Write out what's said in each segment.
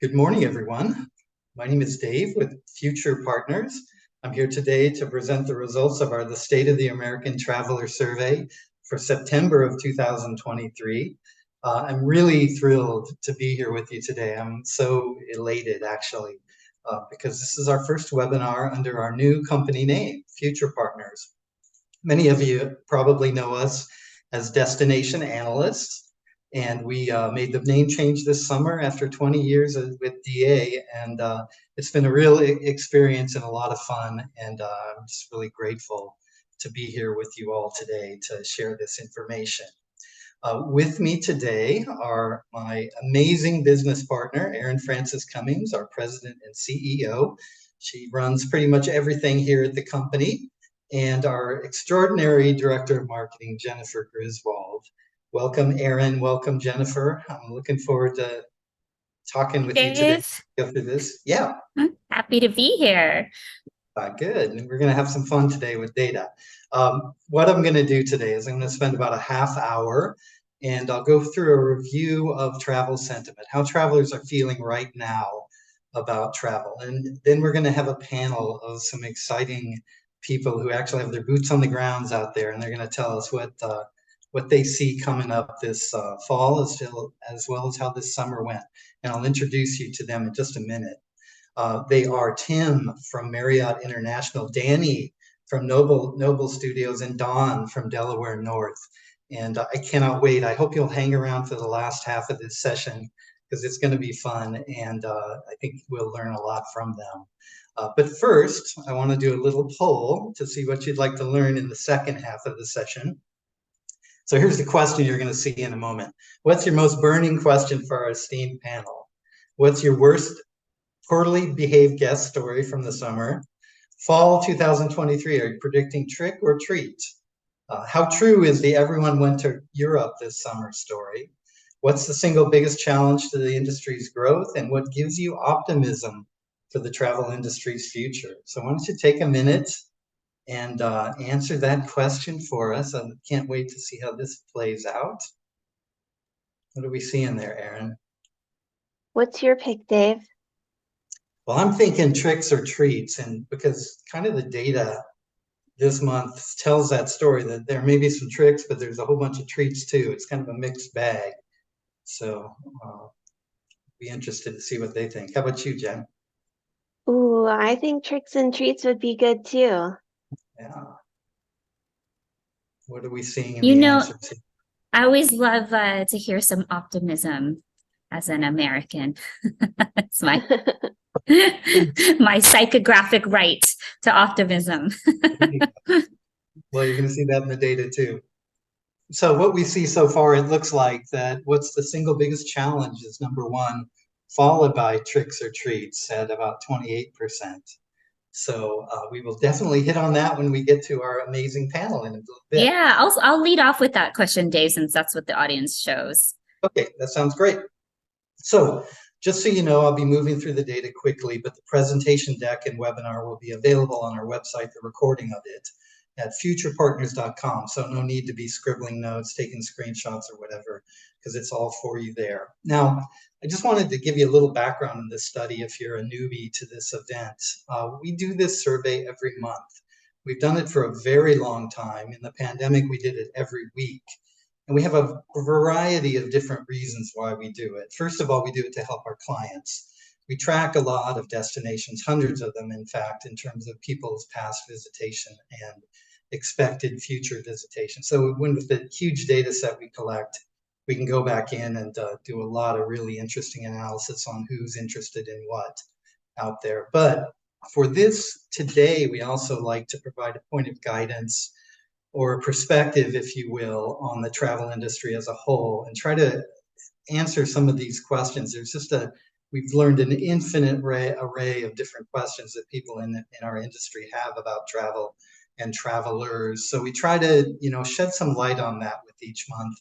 Good morning, everyone. My name is Dave with Future Partners. I'm here today to present the results of the State of the American Traveler Survey for September of 2023. I'm really thrilled to be here with you today. I'm so elated, actually, because this is our first webinar under our new company name, Future Partners. Many of you probably know us as Destination Analysts. And we made the name change this summer after 20 years with DA, and it's been a real experience and a lot of fun, and I'm just really grateful to be here with you all today to share this information. With me today are my amazing business partner, Erin Francis Cummings, our president and CEO. She runs pretty much everything here at the company, and our extraordinary director of marketing, Jennifer Griswold. Welcome, Erin. Welcome, Jennifer. I'm looking forward to talking with you today. Go through this. Yeah. I'm happy to be here. Good. And we're going to have some fun today with data. What I'm going to do today is I'm going to spend about a half hour, and I'll go through a review of travel sentiment, how travelers are feeling right now about travel. And then we're going to have a panel of some exciting people who actually have their boots on the grounds out there, and they're going to tell us what they see coming up this fall, as well as how this summer went. And I'll introduce you to them in just a minute. They are Tim from Marriott International, Danny from Noble Studios, and Dawn from Delaware North. And I cannot wait. I hope you'll hang around for the last half of this session because it's going to be fun, and I think we'll learn a lot from them. But first, I want to do a little poll to see what you'd like to learn in the second half of the session. So here's the question you're going to see in a moment. What's your most burning question for our esteemed panel? What's your worst poorly behaved guest story from the summer? Fall 2023, are you predicting trick or treat? How true is the everyone went to Europe this summer story? What's the single biggest challenge to the industry's growth, and what gives you optimism for the travel industry's future? So why don't you take a minute and answer that question for us. I can't wait to see how this plays out. What are we seeing there, Erin? What's your pick, Dave? Well, I'm thinking tricks or treats, and because kind of the data this month tells that story that there may be some tricks, but there's a whole bunch of treats too. It's kind of a mixed bag. So be interested to see what they think. How about you, Jen? Ooh, I think tricks and treats would be good too. Yeah. What are we seeing in the answers? I always love to hear some optimism as an American. It's my my psychographic right to optimism. Well, you're going to see that in the data too. So what we see so far, it looks like that what's the single biggest challenge is number one, followed by tricks or treats at about 28%. So we will definitely hit on that when we get to our amazing panel in a little bit. Yeah, I'll lead off with that question, Dave, since that's what the audience shows. Okay, that sounds great. So just so you know, I'll be moving through the data quickly, but the presentation deck and webinar will be available on our website, the recording of it, at futurepartners.com. So no need to be scribbling notes, taking screenshots or whatever, because it's all for you there. Now, I just wanted to give you a little background in this study if you're a newbie to this event. We do this survey every month. We've done it for a very long time. In the pandemic, we did it every week. And we have a variety of different reasons why we do it. First of all, we do it to help our clients. We track a lot of destinations, hundreds of them, in fact, in terms of people's past visitation and expected future visitation. So with the huge data set we collect, we can go back in and do a lot of really interesting analysis on who's interested in what out there. But for this today, we also like to provide a point of guidance or a perspective, if you will, on the travel industry as a whole and try to answer some of these questions. We've learned an infinite array of different questions that people in our industry have about travel and travelers. So we try to, shed some light on that with each month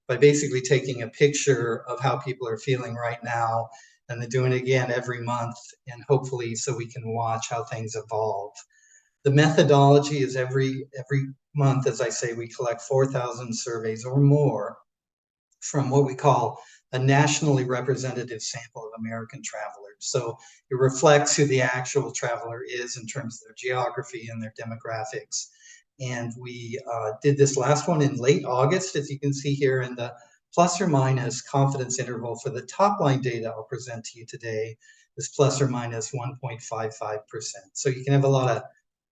by basically taking a picture of how people are feeling right now and then doing it again every month, and hopefully so we can watch how things evolve. The methodology is every month, as I say, we collect 4,000 surveys or more from what we call a nationally representative sample of American travelers. So it reflects who the actual traveler is in terms of their geography and their demographics. And we did this last one in late August, as you can see here, in the plus or minus confidence interval for the top line data I'll present to you today is plus or minus 1.55%. So you can have a lot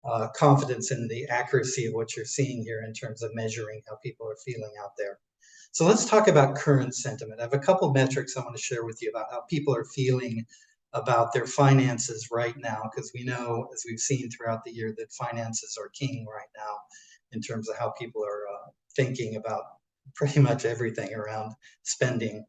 of confidence in the accuracy of what you're seeing here in terms of measuring how people are feeling out there. So let's talk about current sentiment. I have a couple of metrics I want to share with you about how people are feeling about their finances right now, because we know, as we've seen throughout the year, that finances are king right now in terms of how people are thinking about pretty much everything around spending.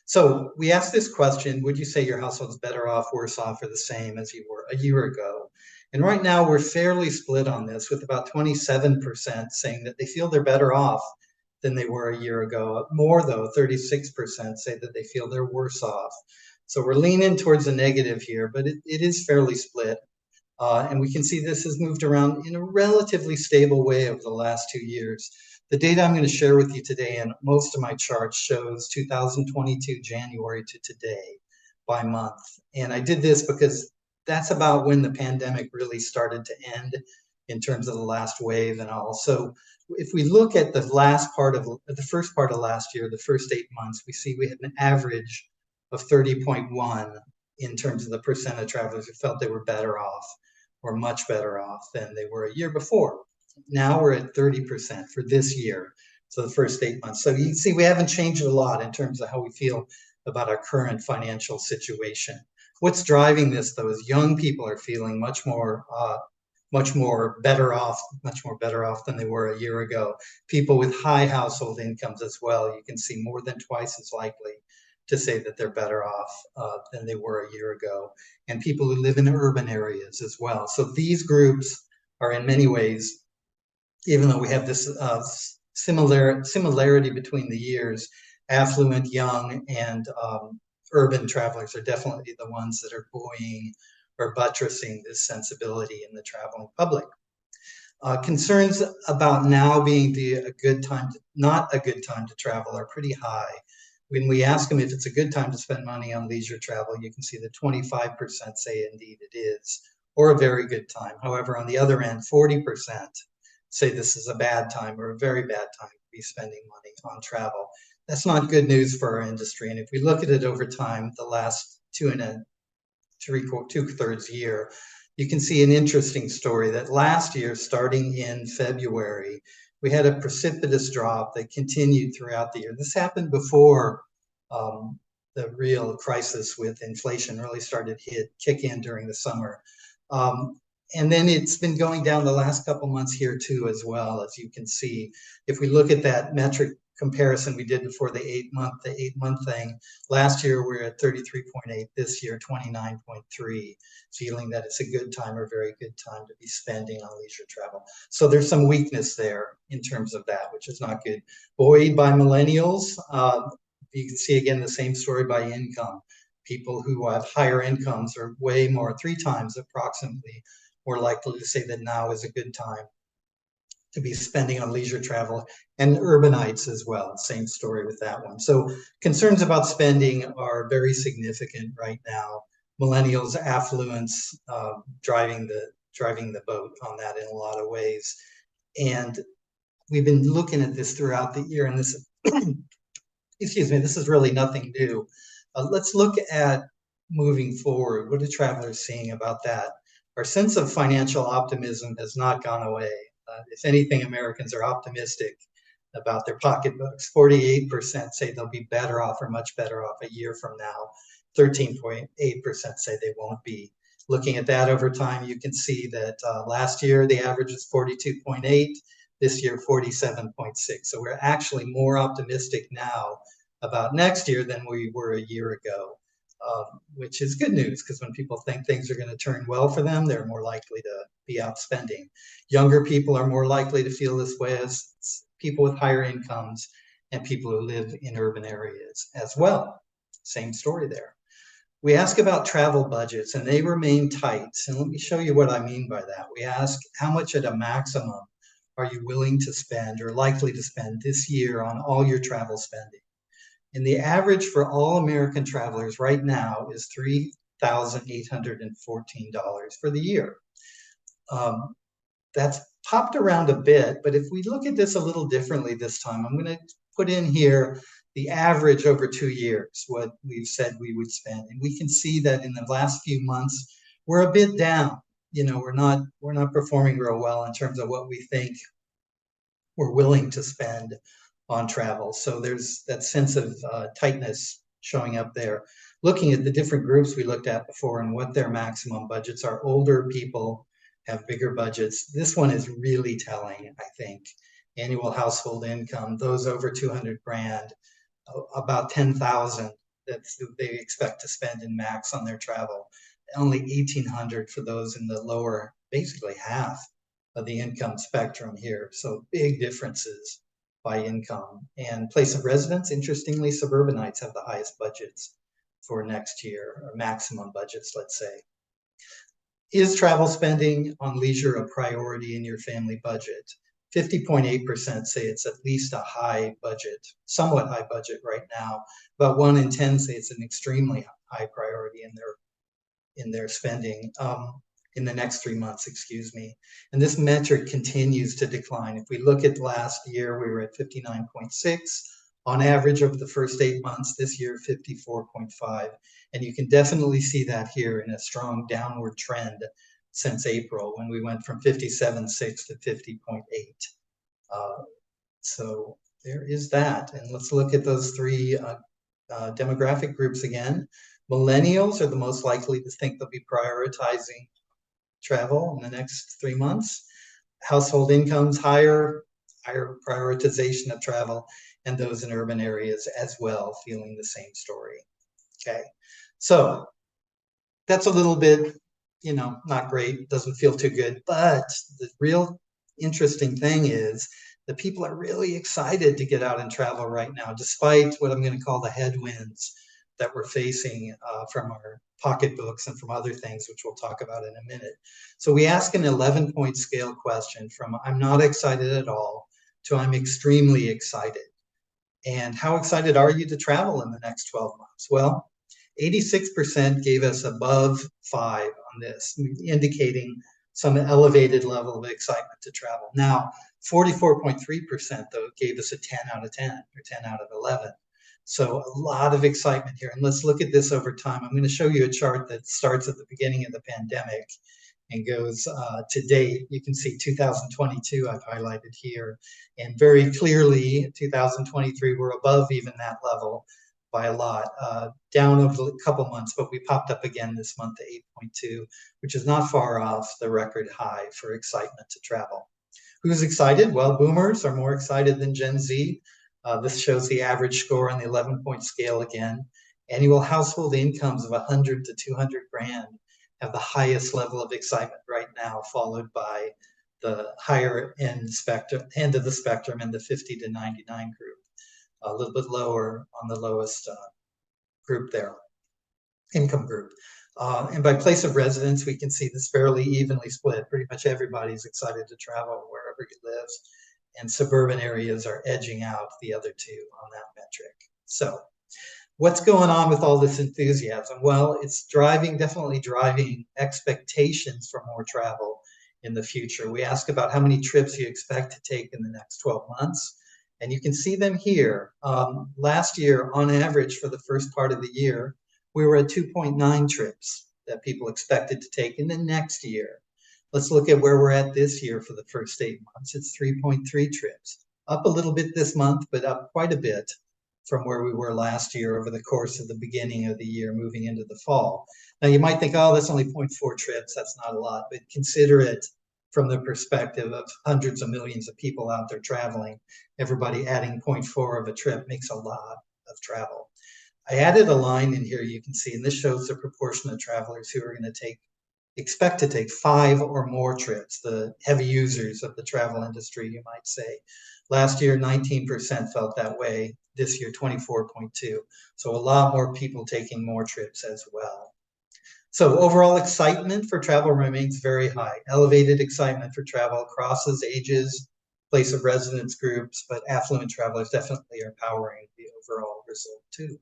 So we asked this question: would you say your household's better off, worse off, or the same as you were a year ago? And right now we're fairly split on this, with about 27% saying that they feel they're better off than they were a year ago. More though, 36% say that they feel they're worse off. So we're leaning towards the negative here, but it is fairly split. And we can see this has moved around in a relatively stable way over the last 2 years. The data I'm going to share with you today, and most of my charts, shows 2022 January to today by month. And I did this because that's about when the pandemic really started to end in terms of the last wave and all. So if we look at the first part of last year, the first 8 months, we see we had an average of 30.1 in terms of the percent of travelers who felt they were better off or much better off than they were a year before. Now we're at 30% for this year, so the first 8 months. So you can see we haven't changed a lot in terms of how we feel about our current financial situation. What's driving this, though, is young people are feeling much more better off than they were a year ago. People with high household incomes as well, you can see more than twice as likely to say that they're better off than they were a year ago. And people who live in urban areas as well. So these groups are in many ways, even though we have this similarity between the years, affluent, young, and urban travelers are definitely the ones that are buoying or buttressing this sensibility in the traveling public. Concerns about now being not a good time to travel are pretty high. When we ask them if it's a good time to spend money on leisure travel, you can see that 25% say indeed it is, or a very good time. However, on the other end, 40% say this is a bad time or a very bad time to be spending money on travel. That's not good news for our industry. And if we look at it over time, the last 2.75 year, you can see an interesting story that last year, starting in February, we had a precipitous drop that continued throughout the year. This happened before the real crisis with inflation really started to kick in during the summer. And then it's been going down the last couple months here too, as well, as you can see. If we look at that metric comparison we did before the 8 month thing, last year we were at 33.8, this year 29.3, feeling that it's a good time or very good time to be spending on leisure travel. So there's some weakness there in terms of that, which is not good. Buoyed by millennials, you can see again the same story by income. People who have higher incomes are way more, 3 times approximately, more likely to say that now is a good time to be spending on leisure travel, and urbanites as well. Same story with that one. So concerns about spending are very significant right now. Millennials, affluence, driving the boat on that in a lot of ways. And we've been looking at this throughout the year, and this, excuse me, this is really nothing new. Let's look at moving forward. What are travelers seeing about that? Our sense of financial optimism has not gone away. If anything, Americans are optimistic about their pocketbooks. 48% say they'll be better off or much better off a year from now. 13.8% say they won't be. Looking at that over time, you can see that last year the average was 42.8, this year 47.6. So we're actually more optimistic now about next year than we were a year ago. Which is good news, because when people think things are going to turn well for them, they're more likely to be out spending. Younger people are more likely to feel this way as people with higher incomes and people who live in urban areas as well. Same story there. We ask about travel budgets, and they remain tight. And let me show you what I mean by that. We ask, how much at a maximum are you willing to spend or likely to spend this year on all your travel spending? And the average for all American travelers right now is $3,814 for the year. That's popped around a bit, but if we look at this a little differently this time, I'm going to put in here the average over 2 years, what we've said we would spend. And we can see that in the last few months, we're a bit down. You know, we're not performing real well in terms of what we think we're willing to spend on travel. So there's that sense of tightness showing up there. Looking at the different groups we looked at before and what their maximum budgets are, older people have bigger budgets. This one is really telling, I think. Annual household income, those over 200 grand, about 10,000 that they expect to spend in max on their travel. Only 1,800 for those in the lower, basically half of the income spectrum here. So big differences by income. And place of residence, interestingly, suburbanites have the highest budgets for next year, or maximum budgets, let's say. Is travel spending on leisure a priority in your family budget? 50.8% say it's at least a high budget, somewhat high budget right now. About 1 in 10 say it's an extremely high priority in their spending in the next 3 months, excuse me. And this metric continues to decline. If we look at last year, we were at 59.6 on average over the first 8 months. This year, 54.5. And you can definitely see that here in a strong downward trend since April, when we went from 57.6 to 50.8. So there is that. And let's look at those three demographic groups again. Millennials are the most likely to think they'll be prioritizing travel in the next 3 months. Household incomes higher prioritization of travel, and those in urban areas as well feeling the same story. Okay, so that's a little bit, you know, not great, doesn't feel too good, but the real interesting thing is that people are really excited to get out and travel right now, despite what I'm going to call the headwinds that we're facing from our pocketbooks and from other things, which we'll talk about in a minute. So we ask an 11-point scale question from I'm not excited at all to I'm extremely excited. And how excited are you to travel in the next 12 months? Well, 86% gave us above 5 on this, indicating some elevated level of excitement to travel. Now, 44.3% though gave us a 10 out of 10 or 10 out of 11. So a lot of excitement here. And let's look at this over time. I'm going to show you a chart that starts at the beginning of the pandemic and goes to date. You can see 2022 I've highlighted here. And very clearly, 2023, we're above even that level by a lot. Down over a couple months, but we popped up again this month to 8.2, which is not far off the record high for excitement to travel. Who's excited? Well, boomers are more excited than Gen Z. This shows the average score on the 11-point scale again. Annual household incomes of 100 to 200 grand have the highest level of excitement right now, followed by the higher end of the spectrum and the 50 to 99 group. A little bit lower on the lowest group there, income group. And by place of residence, we can see this fairly evenly split. Pretty much everybody's excited to travel wherever he lives. And suburban areas are edging out the other two on that metric. So what's going on with all this enthusiasm? Well, it's definitely driving expectations for more travel in the future. We ask about how many trips you expect to take in the next 12 months. And you can see them here. Last year, on average, for the first part of the year, we were at 2.9 trips that people expected to take in the next year. Let's look at where we're at this year for the first 8 months. It's 3.3 trips. Up a little bit this month, but up quite a bit from where we were last year over the course of the beginning of the year moving into the fall. Now, you might think, oh, that's only 0.4 trips. That's not a lot, but consider it from the perspective of hundreds of millions of people out there traveling. Everybody adding 0.4 of a trip makes a lot of travel. I added a line in here you can see, and this shows the proportion of travelers who are going to expect to take 5 or more trips, the heavy users of the travel industry, you might say. Last year, 19% felt that way. This year, 24.2. So a lot more people taking more trips as well. So overall excitement for travel remains very high. Elevated excitement for travel crosses ages, place of residence groups, but affluent travelers definitely are powering the overall result too.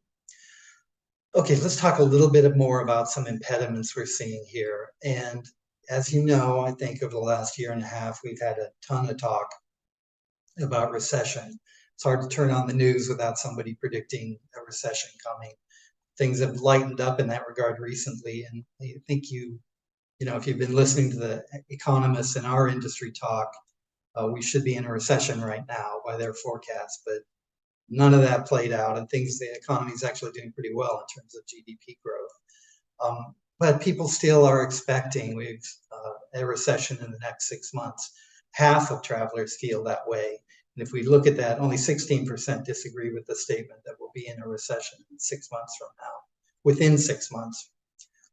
Okay, let's talk a little bit more about some impediments we're seeing here. And as you know, I think over the last year and a half, we've had a ton of talk about recession. It's hard to turn on the news without somebody predicting a recession coming. Things have lightened up in that regard recently, and I think if you've been listening to the economists in our industry talk, we should be in a recession right now by their forecast, but none of that played out, and the economy is actually doing pretty well in terms of GDP growth. But people still are expecting a recession in the next 6 months. Half of travelers feel that way. And if we look at that, only 16% disagree with the statement that we'll be in a recession 6 months from now, within 6 months.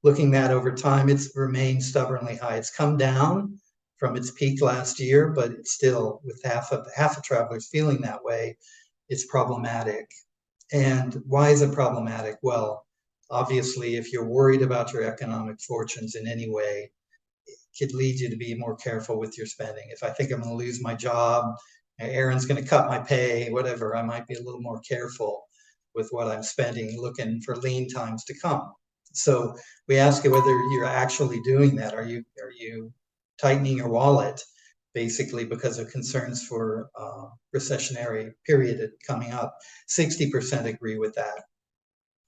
Looking at over time, it's remained stubbornly high. It's come down from its peak last year, but it's still, with half of travelers feeling that way, it's problematic. And why is it problematic? Well, obviously, if you're worried about your economic fortunes in any way, it could lead you to be more careful with your spending. If I think I'm going to lose my job, Aaron's going to cut my pay, whatever, I might be a little more careful with what I'm spending, looking for lean times to come. So we ask you whether you're actually doing that. Are you tightening your wallet, basically because of concerns for recessionary period coming up? 60% agree with that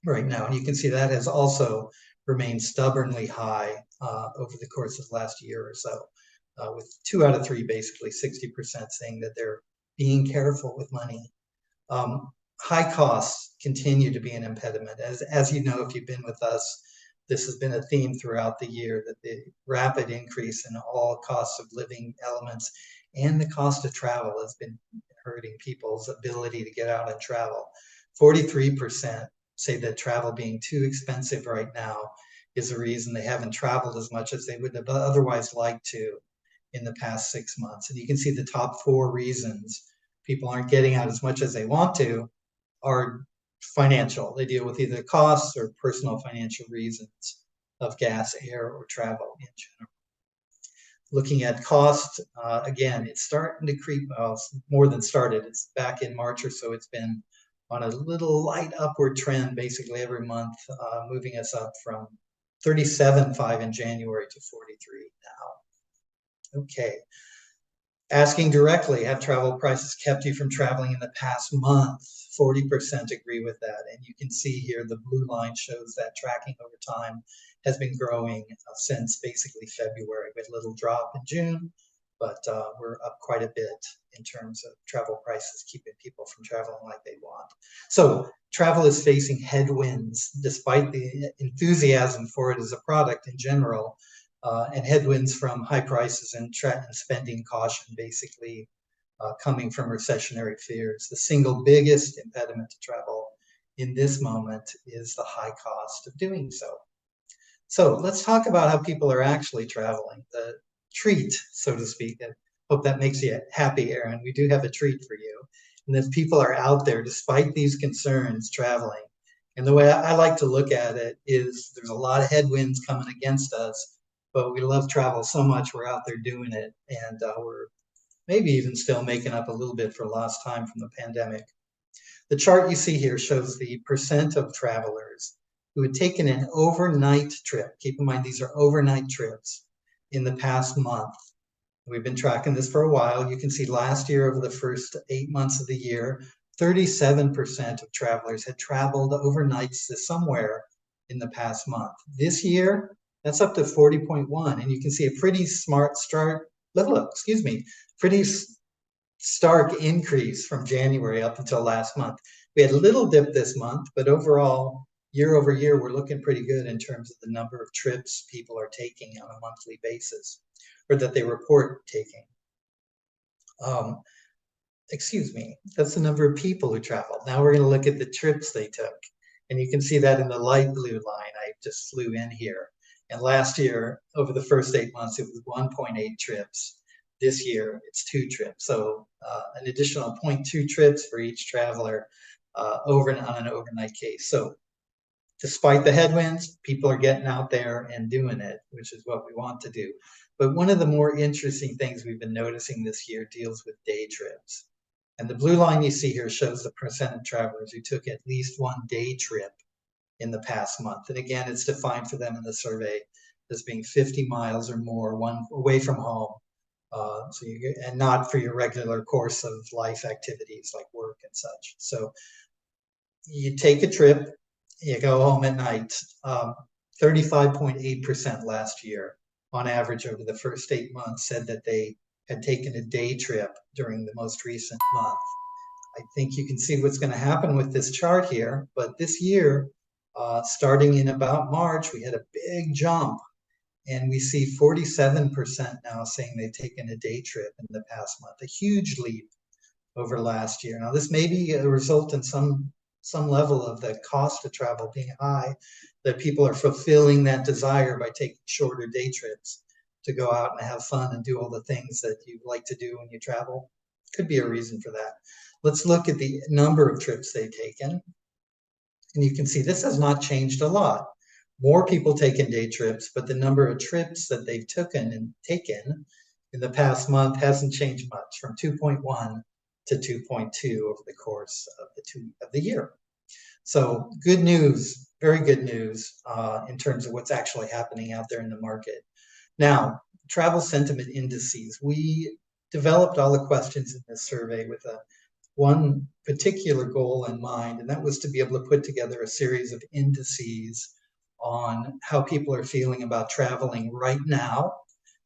right now. And you can see that has also remained stubbornly high over the course of the last year or so, with 2 out of 3, basically 60% saying that they're being careful with money. High costs continue to be an impediment. As you know, if you've been with us, this has been a theme throughout the year, that the rapid increase in all costs of living elements and the cost of travel has been hurting people's ability to get out and travel. 43% say that travel being too expensive right now is the reason they haven't traveled as much as they would have otherwise liked to in the past 6 months. And you can see the top 4 reasons people aren't getting out as much as they want to are financial. They deal with either costs or personal financial reasons of gas, air, or travel in general. Looking at cost, again, it's starting to creep, it's more than started. It's back in March or so. It's been on a little light upward trend basically every month, moving us up from 37.5 in January to 43 now. Okay. Asking directly, have travel prices kept you from traveling in the past month? 40% agree with that. And you can see here the blue line shows that tracking over time has been growing since basically February, with a little drop in June, but we're up quite a bit in terms of travel prices keeping people from traveling like they want. So travel is facing headwinds despite the enthusiasm for it as a product in general. And headwinds from high prices and spending caution, basically coming from recessionary fears. The single biggest impediment to travel in this moment is the high cost of doing so. So let's talk about how people are actually traveling. The treat, so to speak. I hope that makes you happy, Aaron. We do have a treat for you. And that people are out there, despite these concerns, traveling. And the way I like to look at it is there's a lot of headwinds coming against us, but we love travel so much, we're out there doing it. And we're maybe even still making up a little bit for lost time from the pandemic. The chart you see here shows the percent of travelers who had taken an overnight trip. Keep in mind, these are overnight trips in the past month. We've been tracking this for a while. You can see last year, over the first 8 months of the year, 37% of travelers had traveled overnights to somewhere in the past month. This year, that's up to 40.1, and you can see a pretty pretty stark increase from January up until last month. We had a little dip this month, but overall, year over year, we're looking pretty good in terms of the number of trips people are taking on a monthly basis, or that they report taking. That's the number of people who traveled. Now we're going to look at the trips they took. And you can see that in the light blue line I just flew in here. And last year, over the first 8 months, it was 1.8 trips. This year, it's 2 trips. So an additional 0.2 trips for each traveler on an overnight case. So despite the headwinds, people are getting out there and doing it, which is what we want to do. But one of the more interesting things we've been noticing this year deals with day trips. And the blue line you see here shows the percent of travelers who took at least one day trip in the past month. And again, it's defined for them in the survey as being 50 miles or more away from home. And not for your regular course of life activities like work and such. So you take a trip, you go home at night. 35.8% last year on average over the first 8 months said that they had taken a day trip during the most recent month. I think you can see what's going to happen with this chart here, but this year, starting in about March, we had a big jump. And we see 47% now saying they've taken a day trip in the past month, a huge leap over last year. Now, this may be a result in some level of the cost of travel being high, that people are fulfilling that desire by taking shorter day trips to go out and have fun and do all the things that you like to do when you travel. Could be a reason for that. Let's look at the number of trips they've taken. And you can see this has not changed a lot. More people taking day trips, but the number of trips that they've taken in the past month hasn't changed much, from 2.1 to 2.2 over the course of the year. So good news, very good news in terms of what's actually happening out there in the market. Now, travel sentiment indices. We developed all the questions in this survey with one particular goal in mind, and that was to be able to put together a series of indices on how people are feeling about traveling right now,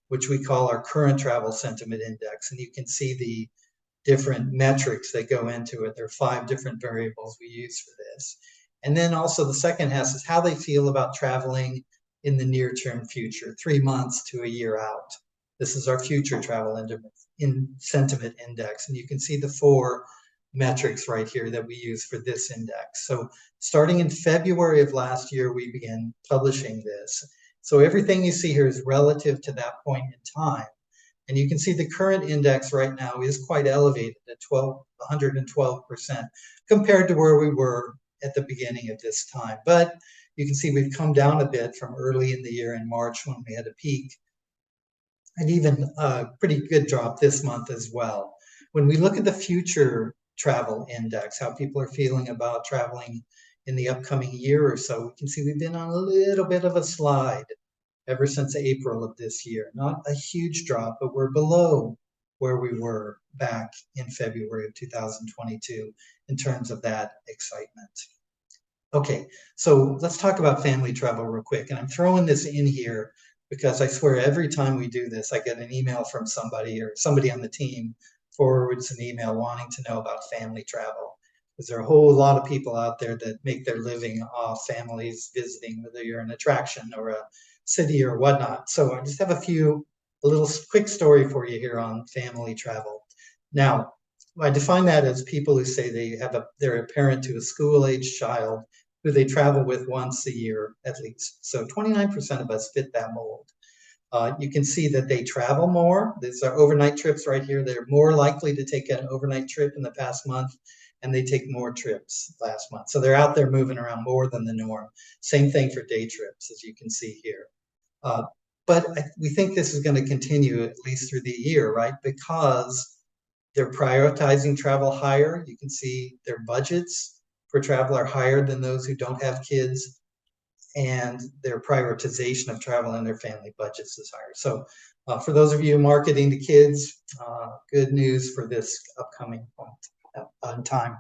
which we call our current travel sentiment index. And you can see the different metrics that go into it. There are 5 different variables we use for this. And then also the second half is how they feel about traveling in the near-term future, 3 months to a year out. This is our future travel sentiment index. And you can see the 4 metrics right here that we use for this index. So starting in February of last year, we began publishing this. So everything you see here is relative to that point in time. And you can see the current index right now is quite elevated at 112% compared to where we were at the beginning of this time. But you can see we've come down a bit from early in the year in March when we had a peak, and even a pretty good drop this month as well. When we look at the future travel index, how people are feeling about traveling in the upcoming year or so, we can see we've been on a little bit of a slide ever since April of this year. Not a huge drop, but we're below where we were back in February of 2022 in terms of that excitement. Okay, so let's talk about family travel real quick. And I'm throwing this in here because I swear every time we do this, I get an email from somebody, or somebody on the team forwards an email wanting to know about family travel. Because there are a whole lot of people out there that make their living off families visiting, whether you're an attraction or a city or whatnot. So I just have a little quick story for you here on family travel. Now, I define that as people who say they're a parent to a school-age child who they travel with once a year at least. So 29% of us fit that mold. You can see that they travel more. These are overnight trips right here. They're more likely to take an overnight trip in the past month, and they take more trips last month. So they're out there moving around more than the norm. Same thing for day trips, as you can see here. But we think this is going to continue at least through the year, right? Because they're prioritizing travel higher. You can see their budgets for travel are higher than those who don't have kids, and their prioritization of travel and their family budgets is higher. So for those of you marketing to kids, good news for this upcoming point on time.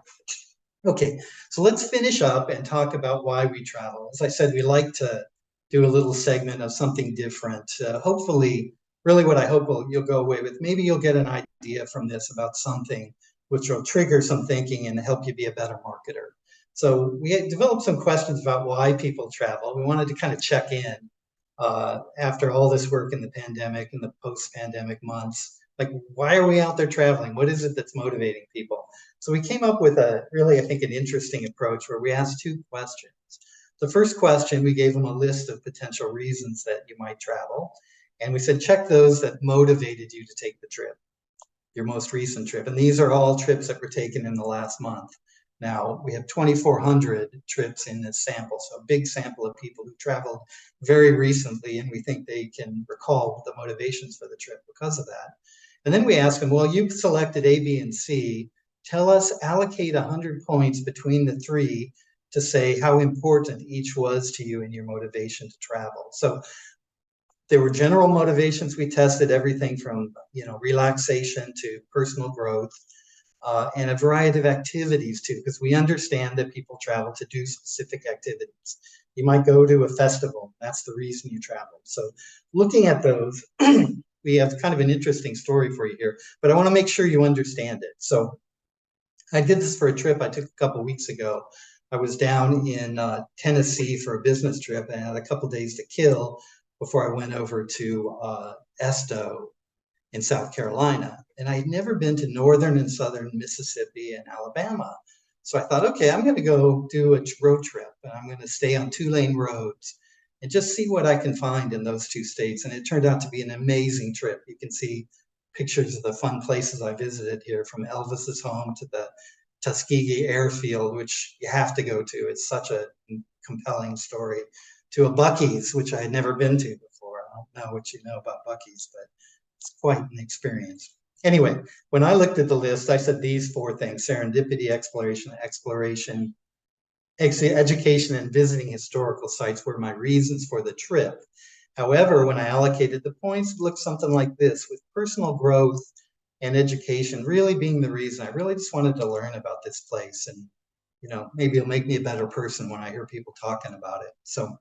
Okay, so let's finish up and talk about why we travel. As I said, we like to do a little segment of something different. Hopefully, really what I hope you'll go away with, maybe you'll get an idea from this about something which will trigger some thinking and help you be a better marketer. So we had developed some questions about why people travel. We wanted to kind of check in after all this work in the pandemic and the post-pandemic months. Like, why are we out there traveling? What is it that's motivating people? So we came up with I think, an interesting approach where we asked 2 questions. The first question, we gave them a list of potential reasons that you might travel. And we said, check those that motivated you to take the trip, your most recent trip. And these are all trips that were taken in the last month. Now, we have 2,400 trips in this sample, so a big sample of people who traveled very recently, and we think they can recall the motivations for the trip because of that. And then we ask them, well, you've selected A, B, and C. Tell us, allocate 100 points between the three to say how important each was to you in your motivation to travel. So there were general motivations. We tested everything from, relaxation to personal growth, and a variety of activities too, because we understand that people travel to do specific activities. You might go to a festival. That's the reason you travel. So looking at those, we have kind of an interesting story for you here, but I want to make sure you understand it. So I did this for a trip I took a couple weeks ago. I was down in Tennessee for a business trip and had a couple days to kill before I went over to Esto in South Carolina. And I had never been to northern and southern Mississippi and Alabama. So I thought, okay, I'm going to go do a road trip and I'm going to stay on 2-lane roads and just see what I can find in those two states. And it turned out to be an amazing trip. You can see pictures of the fun places I visited here, from Elvis's home to the Tuskegee Airfield, which you have to go to. It's such a compelling story, to a Buc-ee's, which I had never been to before. I don't know what you know about Buc-ee's, but it's quite an experience. Anyway, when I looked at the list, I said these 4 things: serendipity, exploration, education, and visiting historical sites were my reasons for the trip. However, when I allocated the points, it looked something like this, with personal growth and education really being the reason. I really just wanted to learn about this place, and maybe it'll make me a better person when I hear people talking about it. So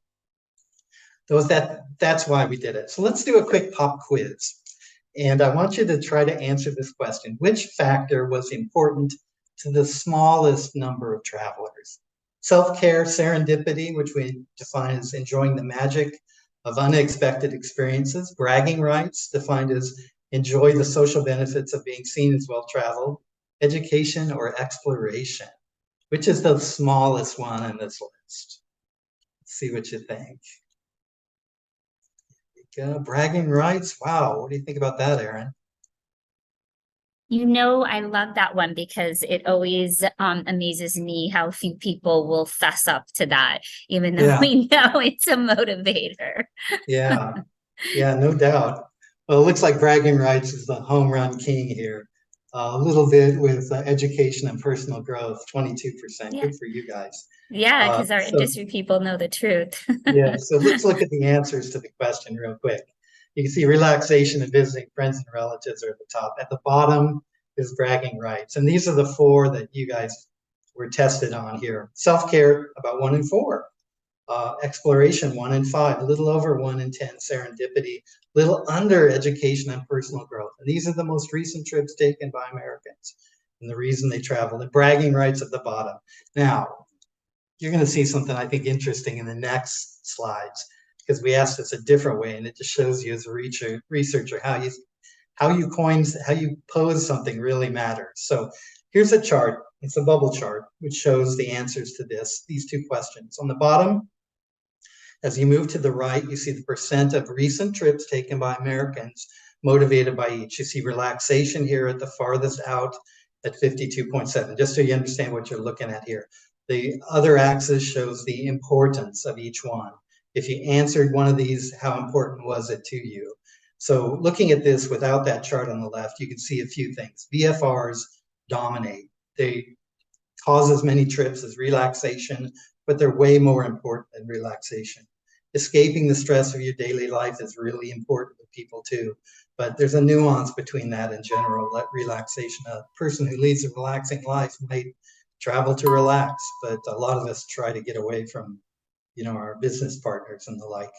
that's why we did it. So let's do a quick pop quiz. And I want you to try to answer this question: which factor was important to the smallest number of travelers? Self-care, serendipity, which we define as enjoying the magic of unexpected experiences; bragging rights, defined as enjoy the social benefits of being seen as well-traveled; education, or exploration? Which is the smallest one on this list? Let's see what you think. Bragging rights. Wow. What do you think about that, Erin? I love that one because it always amazes me how few people will fess up to that, even though we know it's a motivator. Yeah, no doubt. Well, it looks like bragging rights is the home run king here. A little bit with education and personal growth, 22%. Yeah. Good for you guys. Yeah, because our industry people know the truth. Yeah, so let's look at the answers to the question real quick. You can see relaxation and visiting friends and relatives are at the top. At the bottom is bragging rights. And these are the 4 that you guys were tested on here. Self-care, about 1 in 4. Exploration, 1 in 5. A little over 1 in 10. Serendipity, little under education and personal growth. And these are the most recent trips taken by Americans and the reason they traveled. And bragging rights at the bottom. Now, you're going to see something I think interesting in the next slides, because we asked this a different way, and it just shows you as a researcher how you pose something really matters. So here's a chart. It's a bubble chart which shows the answers to these 2 questions. On the bottom, as you move to the right, you see the percent of recent trips taken by Americans motivated by each. You see relaxation here at the farthest out at 52.7, just so you understand what you're looking at here. The other axis shows the importance of each one. If you answered one of these, how important was it to you? So looking at this without that chart on the left, you can see a few things. VFRs dominate. They cause as many trips as relaxation, but they're way more important than relaxation. Escaping the stress of your daily life is really important to people too, but there's a nuance between that and general relaxation. A person who leads a relaxing life might travel to relax, but a lot of us try to get away from, our business partners and the like.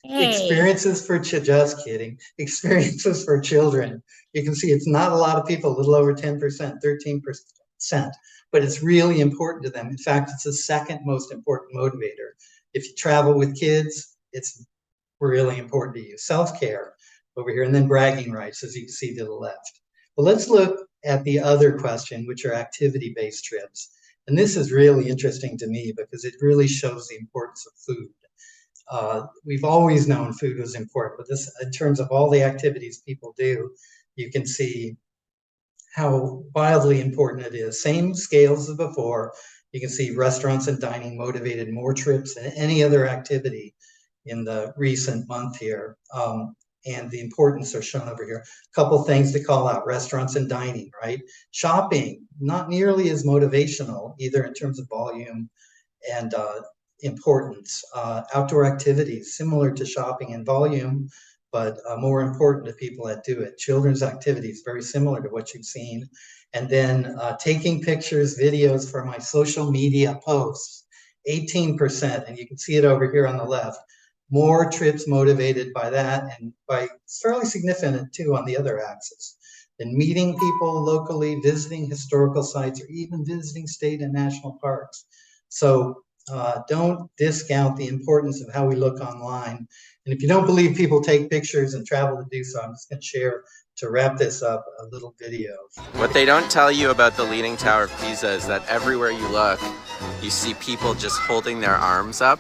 Experiences for just kidding. Experiences for children. You can see it's not a lot of people, a little over 10%, 13%, but it's really important to them. In fact, it's the second most important motivator. If you travel with kids, it's really important to you. Self-care over here, and then bragging rights, as you can see to the left. But let's look at the other question, which are activity-based trips. And this is really interesting to me because it really shows the importance of food. We've always known food was important, but this, in terms of all the activities people do, you can see how wildly important it is. Same scales as before. You can see restaurants and dining motivated more trips than any other activity in the recent month here. And the importance are shown over here. A couple things to call out: restaurants and dining, right? Shopping, not nearly as motivational, either in terms of volume and importance. Outdoor activities, similar to shopping in volume, but more important to people that do it. Children's activities, very similar to what you've seen. And then taking pictures, videos for my social media posts, 18%. And you can see it over here on the left. More trips motivated by that, and by fairly significant too on the other axis. Than meeting people locally, visiting historical sites, or even visiting state and national parks. So don't discount the importance of how we look online. And if you don't believe people take pictures and travel to do so, I'm just going to share, to wrap this up, a little video. What they don't tell you about the Leaning Tower of Pisa is that everywhere you look, you see people just holding their arms up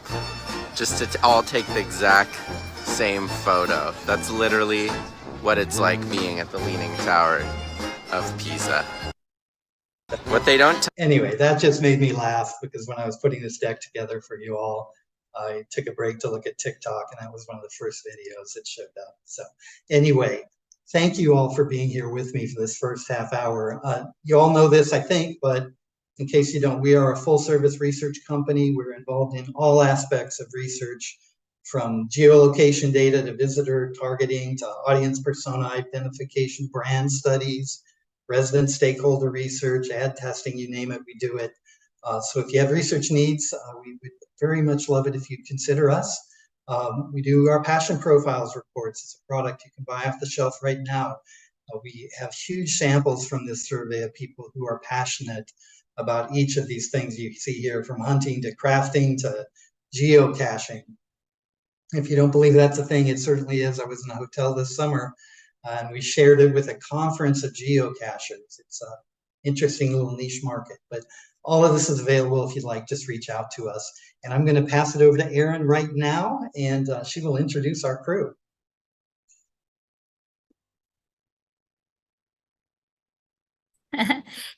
just to all take the exact same photo. That's literally what it's like being at the Leaning Tower of Pisa. What they don't Anyway, that just made me laugh, because when I was putting this deck together for you all, I took a break to look at TikTok, and that was one of the first videos that showed up. So anyway, thank you all for being here with me for this first half hour. You all know this, I think, but in case you don't, we are a full service research company. We're involved in all aspects of research, from geolocation data to visitor targeting to audience persona identification, brand studies, resident stakeholder research, ad testing, you name it, we do it. So if you have research needs, we would very much love it if you'd consider us. We do our passion profiles reports. It's a product you can buy off the shelf right now. We have huge samples from this survey of people who are passionate about each of these things you see here, from hunting to crafting to geocaching. If you don't believe that's a thing, it certainly is. I was in a hotel this summer, and we shared it with a conference of geocachers. It's an interesting little niche market, but all of this is available. If you'd like, just reach out to us. And I'm going to pass it over to Erin right now, and she will introduce our crew.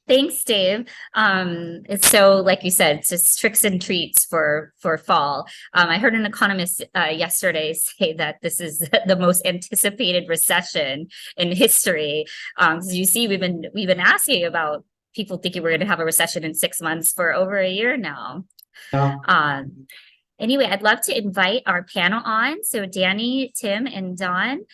Thanks, Dave. It's so, like you said, it's just tricks and treats for fall. I heard an economist yesterday say that this is the most anticipated recession in history. As you see, we've been asking about people thinking we're going to have a recession in 6 months for over a year now. Anyway, I'd love to invite our panel on. So Danny, Tim, and Don,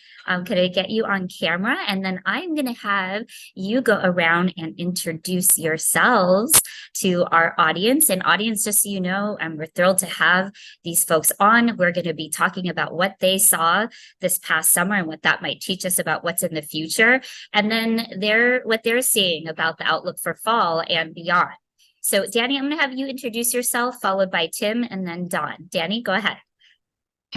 could I get you on camera? And then I'm going to have you go around and introduce yourselves to our audience. And audience, just so you know, we're thrilled to have these folks on. We're going to be talking about what they saw this past summer and what that might teach us about what's in the future. And then what they're seeing about the outlook for fall and beyond. So Danny, I'm going to have you introduce yourself, followed by Tim and then Don. Danny, go ahead.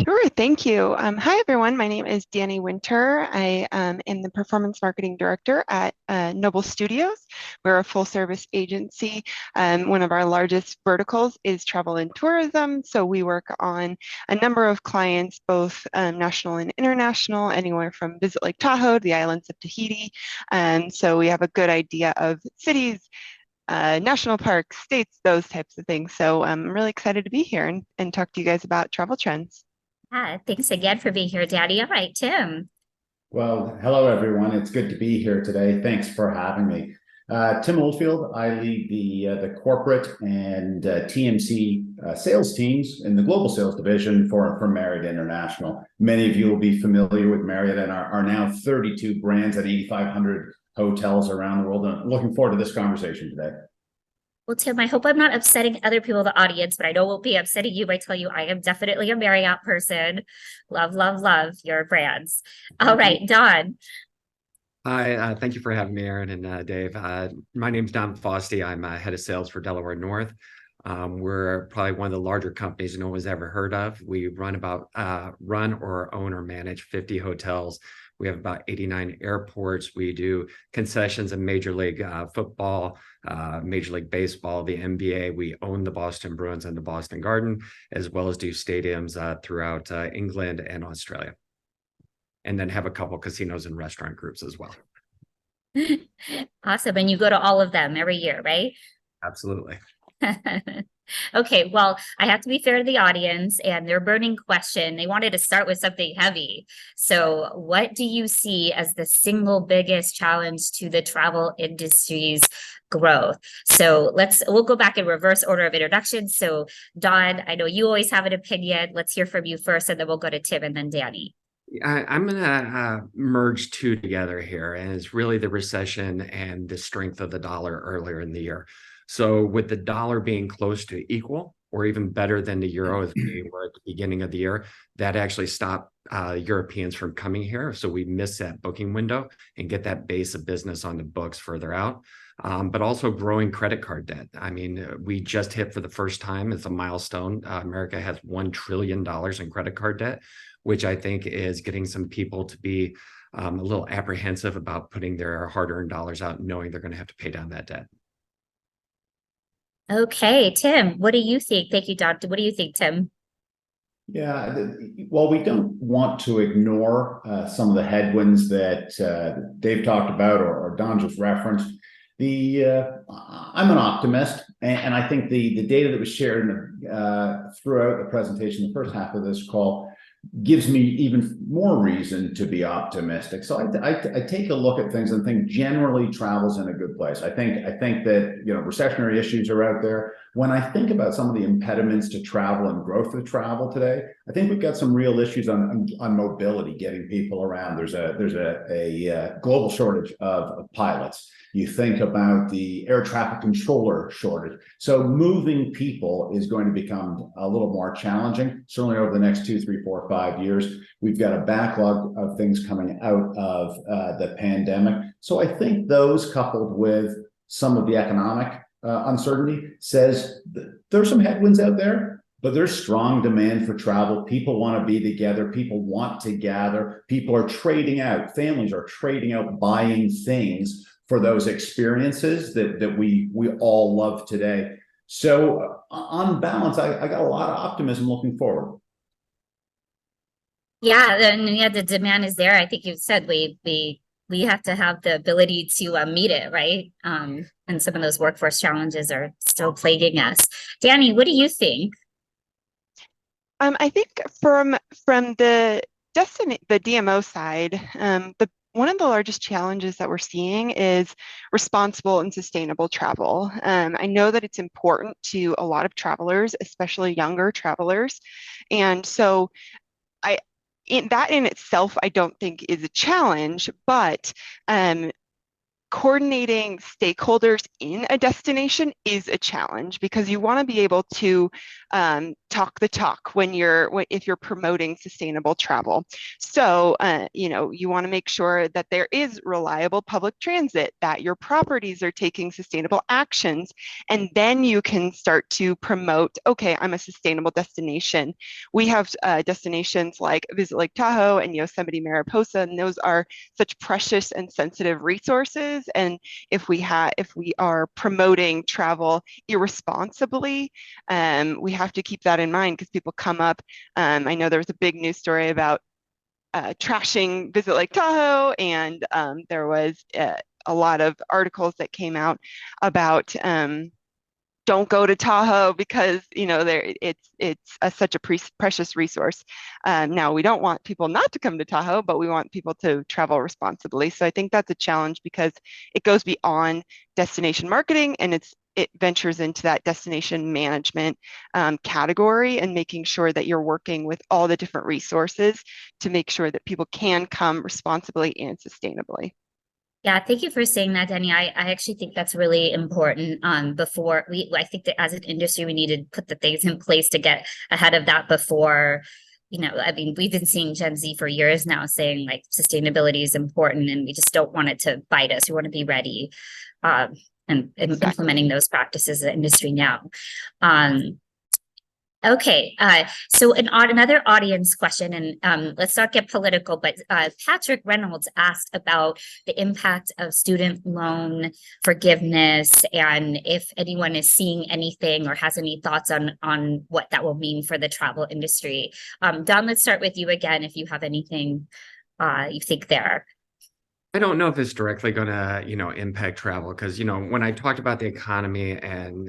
Sure, thank you. Hi, everyone. My name is Danny Winter. I am the Performance Marketing Director at Noble Studios. We're a full-service agency. One of our largest verticals is travel and tourism. So we work on a number of clients, both national and international, anywhere from Visit Lake Tahoe to the islands of Tahiti. So we have a good idea of cities, national parks, states, those types of things. So I'm really excited to be here and talk to you guys about travel trends. Thanks again for being here, Daddy. All right, Tim. Well, hello, everyone. It's good to be here today. Thanks for having me. Tim Oldfield. I lead the corporate and TMC sales teams in the global sales division for Marriott International. Many of you will be familiar with Marriott and our now 32 brands at 8,500 hotels around the world. And I'm looking forward to this conversation today. Well, Tim, I hope I'm not upsetting other people in the audience, but I know we'll be upsetting you by telling you I am definitely a Marriott person. Love, love, love your brands. All right, Don. Hi, thank you for having me, Erin and Dave. My name's Don Foste. I'm head of sales for Delaware North. We're probably one of the larger companies no one's ever heard of. We run or own or manage 50 hotels. We have about 89 airports. We do concessions in Major League Football, Major League Baseball, the NBA. We own the Boston Bruins and the Boston Garden, as well as do stadiums throughout England and Australia. And then have a couple casinos and restaurant groups as well. Awesome. And you go to all of them every year, right? Absolutely. Okay, well, I have to be fair to the audience and their burning question. They wanted to start with something heavy. So, what do you see as the single biggest challenge to the travel industry's growth? So, we'll go back in reverse order of introduction. So, Dawn, I know you always have an opinion. Let's hear from you first, and then we'll go to Tim and then Danny. I'm going to merge two together here, and it's really the recession and the strength of the dollar earlier in the year. So with the dollar being close to equal or even better than the euro as we were at the beginning of the year, that actually stopped Europeans from coming here. So we missed that booking window and get that base of business on the books further out. But also growing credit card debt. I mean, we just hit for the first time, it's a milestone. America has $1 trillion in credit card debt, which I think is getting some people to be a little apprehensive about putting their hard-earned dollars out, knowing they're going to have to pay down that debt. Okay, Tim, what do you think? Thank you, Dawn. What do you think, Tim? Yeah, well, we don't want to ignore some of the headwinds that Dave talked about or Don just referenced. I'm an optimist, and I think the data that was shared throughout the presentation, the first half of this call, gives me even more reason to be optimistic. So I take a look at things and think generally travel's in a good place. I think that recessionary issues are out there. When I think about some of the impediments to travel and growth of travel today, I think we've got some real issues on mobility, getting people around. There's a global shortage of pilots. You think about the air traffic controller shortage. So moving people is going to become a little more challenging, certainly over the next 2, 3, 4, 5 years. We've got a backlog of things coming out of the pandemic. So I think those, coupled with some of the economic uncertainty, says there's some headwinds out there, but there's strong demand for travel. People want to be together. People want to gather. People are trading out. Families are trading out, buying things for those experiences that we all love today. So on balance, I got a lot of optimism looking forward. Yeah, and yeah, the demand is there. I think you said we have to have the ability to meet it, right? And some of those workforce challenges are still plaguing us. Danny, what do you think? I think from the DMO side, one of the largest challenges that we're seeing is responsible and sustainable travel. I know that it's important to a lot of travelers, especially younger travelers. And so that in itself, I don't think is a challenge, but coordinating stakeholders in a destination is a challenge, because you want to be able to talk the talk if you're promoting sustainable travel. So you want to make sure that there is reliable public transit, that your properties are taking sustainable actions, and then you can start to promote, okay, I'm a sustainable destination. We have destinations like Visit Lake Tahoe and Yosemite Mariposa, and those are such precious and sensitive resources. And if we are promoting travel irresponsibly, we have to keep that in mind, because people come up. I know there was a big news story about trashing Visit Lake Tahoe, and there was a lot of articles that came out about don't go to Tahoe because it's such a precious resource. Now, we don't want people not to come to Tahoe, but we want people to travel responsibly. So I think that's a challenge, because it goes beyond destination marketing, and it ventures into that destination management category, and making sure that you're working with all the different resources to make sure that people can come responsibly and sustainably. Yeah, thank you for saying that, Danny. I actually think that's really important. I think that as an industry, we need to put the things in place to get ahead of that before, I mean, we've been seeing Gen Z for years now saying like sustainability is important, and we just don't want it to bite us. We want to be ready and Exactly. Implementing those practices in the industry now. Okay, so another audience question, and let's not get political, but Patrick Reynolds asked about the impact of student loan forgiveness, and if anyone is seeing anything or has any thoughts on what that will mean for the travel industry. Don, let's start with you again, if you have anything you think there. I don't know if it's directly going to, impact travel because, when I talked about the economy and,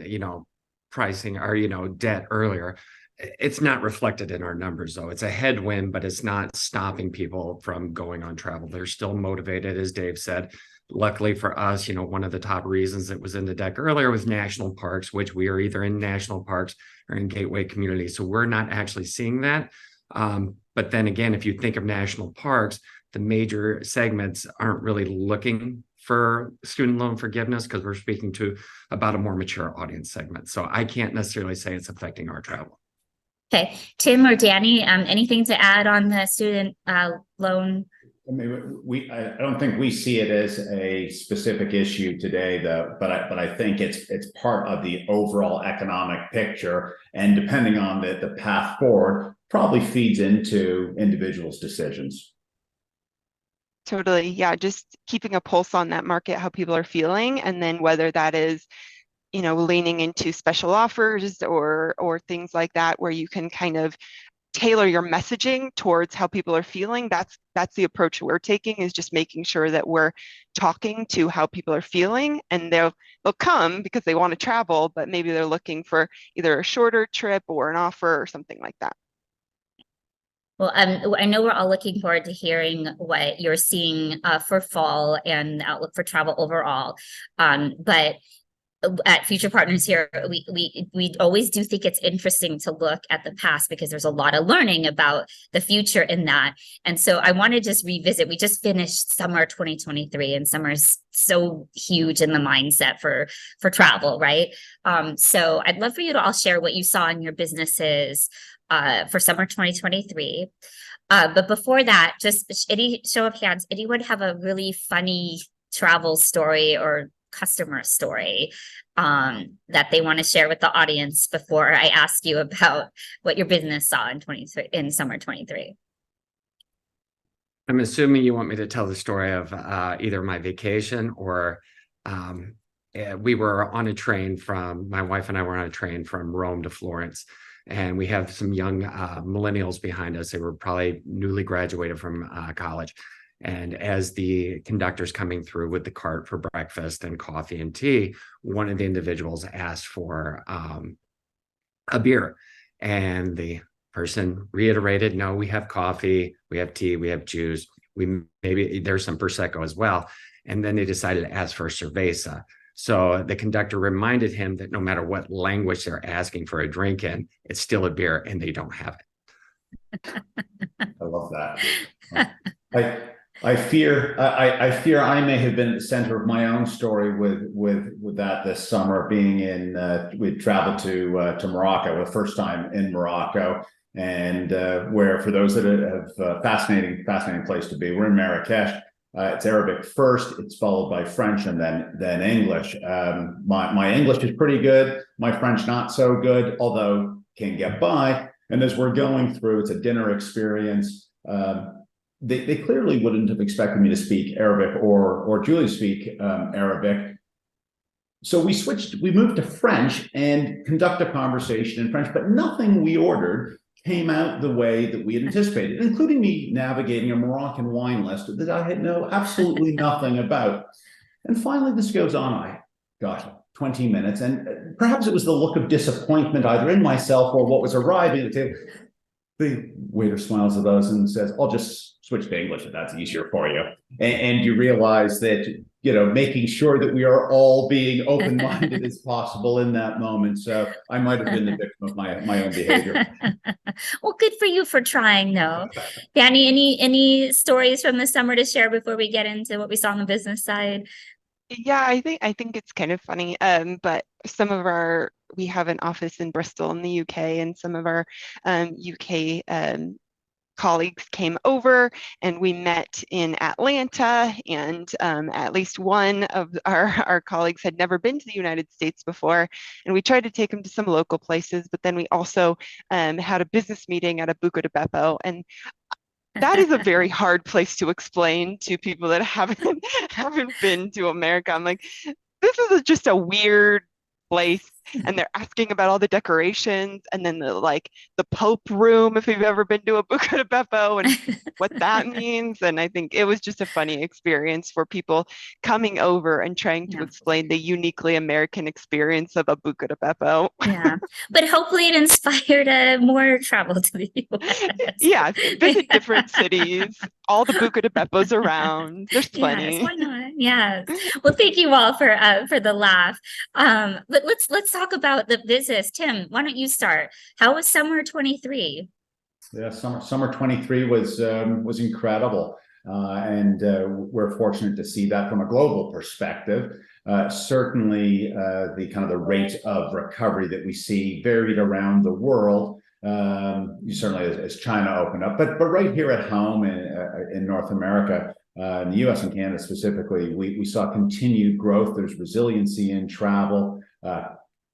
pricing or, debt earlier, it's not reflected in our numbers though. It's a headwind, but it's not stopping people from going on travel. They're still motivated, as Dave said. Luckily for us, one of the top reasons that was in the deck earlier was national parks, which we are either in national parks or in gateway communities. So we're not actually seeing that. But then again, if you think of national parks, the major segments aren't really looking for student loan forgiveness because we're speaking to about a more mature audience segment. So I can't necessarily say it's affecting our travel. Okay, Tim or Danny, anything to add on the student loan? I mean, I don't think we see it as a specific issue today, though. But I think it's part of the overall economic picture, and depending on the path forward, probably feeds into individuals' decisions. Totally. Yeah. Just keeping a pulse on that market, how people are feeling, and then whether that is, leaning into special offers or things like that, where you can kind of tailor your messaging towards how people are feeling. That's the approach we're taking, is just making sure that we're talking to how people are feeling, and they'll come because they want to travel, but maybe they're looking for either a shorter trip or an offer or something like that. Well, I know we're all looking forward to hearing what you're seeing for fall and the outlook for travel overall. But at Future Partners here, we always do think it's interesting to look at the past because there's a lot of learning about the future in that. And so I want to just revisit. We just finished summer 2023, and summer's so huge in the mindset for travel, right? So I'd love for you to all share what you saw in your businesses for summer 2023. But before that, just any show of hands, anyone have a really funny travel story or customer story that they want to share with the audience before I ask you about what your business saw in summer 23? I'm assuming you want me to tell the story of either my vacation or we were on a train my wife and I were on a train from Rome to Florence. And we have some young millennials behind us. They were probably newly graduated from college. And as the conductor's coming through with the cart for breakfast and coffee and tea, one of the individuals asked for a beer. And the person reiterated, no, we have coffee, we have tea, we have juice, maybe there's some Prosecco as well. And then they decided to ask for a cerveza. So the conductor reminded him that no matter what language they're asking for a drink in, it's still a beer and they don't have it. I love that. I fear I may have been at the center of my own story with that this summer. Being we traveled to Morocco, the first time in Morocco, and where, for those that have fascinating place to be, we're in Marrakesh. It's Arabic first, it's followed by French, and then English. My English is pretty good, my French not so good, although can get by. And as we're going through, it's a dinner experience. They clearly wouldn't have expected me to speak Arabic or Julie to speak Arabic. So we moved to French and conduct a conversation in French, but nothing we ordered came out the way that we had anticipated, including me navigating a Moroccan wine list that I had absolutely nothing about. And finally, this goes on, 20 minutes. And perhaps it was the look of disappointment either in myself or what was arriving at the table. The waiter smiles at us and says, I'll just switch to English if that's easier for you. And you realize that, making sure that we are all being open-minded as possible in that moment. So I might have been the victim of my own behavior. Well, good for you for trying, though. Danny, any stories from the summer to share before we get into what we saw on the business side? Yeah, I think it's kind of funny. But we have an office in Bristol in the UK, and some of our UK colleagues came over and we met in Atlanta, and at least one of our colleagues had never been to the United States before, and we tried to take him to some local places, but then we also had a business meeting at a Buca di Beppo, and that is a very hard place to explain to people that haven't been to America. I'm like, this is just a weird place, and they're asking about all the decorations, and then the Pope room, if you've ever been to a Buca di Beppo, and what that means. And I think it was just a funny experience for people coming over and trying to Yeah. explain the uniquely American experience of a Buca di Beppo. Yeah, but hopefully it inspired more travel to the US. Yeah, visit different cities, all the Buca di Beppos around. There's Yes, plenty. why not? Yes. Well, thank you all for the laugh. But let's talk about the business. Tim, why don't you start? How was summer 23? Yeah, summer 23 was incredible, and we're fortunate to see that from a global perspective. Certainly, the rate of recovery that we see varied around the world. Certainly as China opened up, but right here at home in North America, in the U.S. and Canada specifically, we saw continued growth. There's resiliency in travel.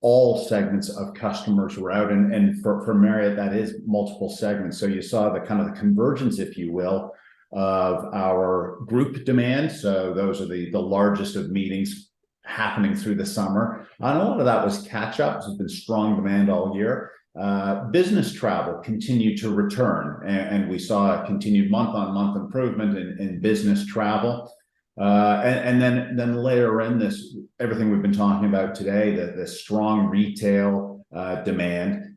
All segments of customers were out, and for Marriott, that is multiple segments. So you saw the convergence, if you will, of our group demand. So those are the largest of meetings happening through the summer. And a lot of that was catch up. There's been strong demand all year. Business travel continued to return, and we saw a continued month-on-month improvement in business travel. And then layer in this, everything we've been talking about today, the strong retail demand.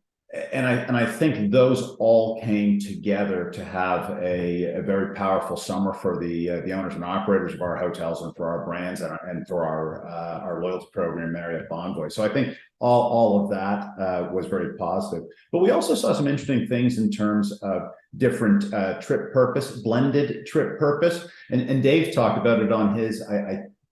And I think those all came together to have a very powerful summer for the owners and operators of our hotels, and for our brands, and for our loyalty program, Marriott Bonvoy. So I think all of that was very positive. But we also saw some interesting things in terms of different trip purpose, blended trip purpose. And Dave talked about it on his,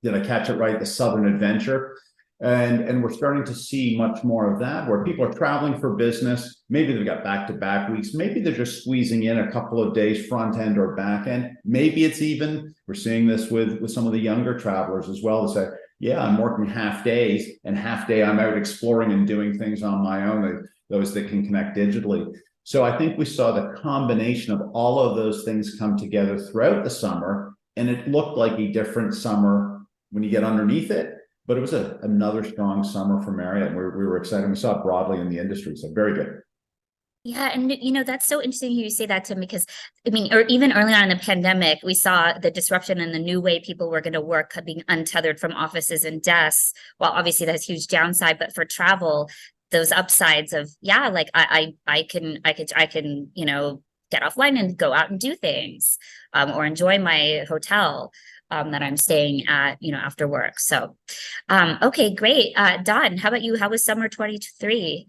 did I catch it right? The Southern Adventure. And we're starting to see much more of that, where people are traveling for business. Maybe they've got back-to-back weeks. Maybe they're just squeezing in a couple of days front end or back end. Maybe it's even, we're seeing this with some of the younger travelers as well, to say, yeah, I'm working half days, and half day I'm out exploring and doing things on my own, those that can connect digitally. So I think we saw the combination of all of those things come together throughout the summer, and it looked like a different summer when you get underneath it. But it was another strong summer for Marriott. We were excited. We saw it broadly in the industry. So very good. Yeah, and that's so interesting you say that, Tim, because or even early on in the pandemic, we saw the disruption and the new way people were going to work, being untethered from offices and desks. Well, obviously that's huge downside, but for travel, those upsides of, yeah, like I can get offline and go out and do things, or enjoy my hotel that I'm staying at, after work. So, okay, great. Don, how about you? How was summer 23?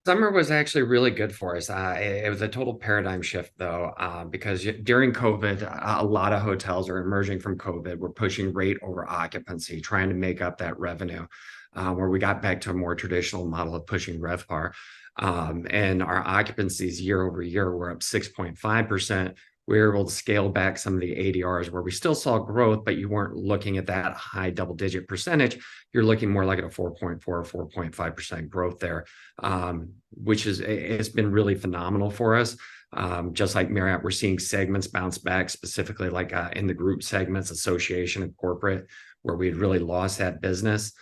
Summer was actually really good for us. It was a total paradigm shift, though, because during COVID, a lot of hotels are emerging from COVID. We're pushing rate over occupancy, trying to make up that revenue, where we got back to a more traditional model of pushing RevPAR. And our occupancies year over year were up 6.5%. We were able to scale back some of the ADRs where we still saw growth, but you weren't looking at that high double-digit percentage. You're looking more like at a 4.4 or 4.5% growth there, which it's been really phenomenal for us. Just like Marriott, we're seeing segments bounce back, specifically like in the group segments, association and corporate, where we had really lost that business.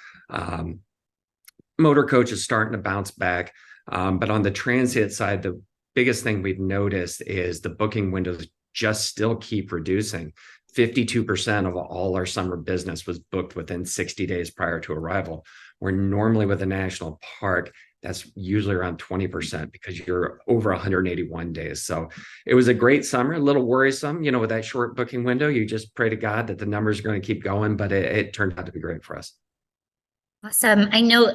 Motor coach is starting to bounce back, but on the transient side, the biggest thing we've noticed is the booking windows just still keep reducing. 52% of all our summer business was booked within 60 days prior to arrival, where normally with a national park, that's usually around 20% because you're over 181 days. So it was a great summer, a little worrisome, with that short booking window. You just pray to God that the numbers are going to keep going, but it turned out to be great for us. Awesome. I know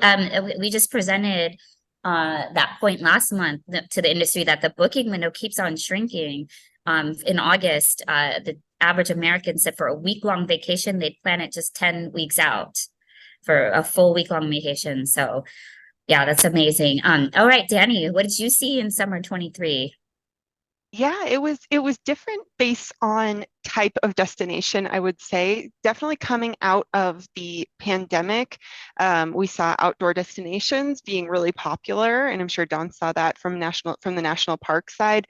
we just presented that point last month to the industry that the booking window keeps on shrinking. In August, the average American said for a week-long vacation, they'd plan it just 10 weeks out for a full week-long vacation. So yeah, that's amazing. All right, Danny, what did you see in summer 23? Yeah, it was different based on type of destination, I would say. Definitely coming out of the pandemic, we saw outdoor destinations being really popular, and I'm sure Don saw that from the national park side.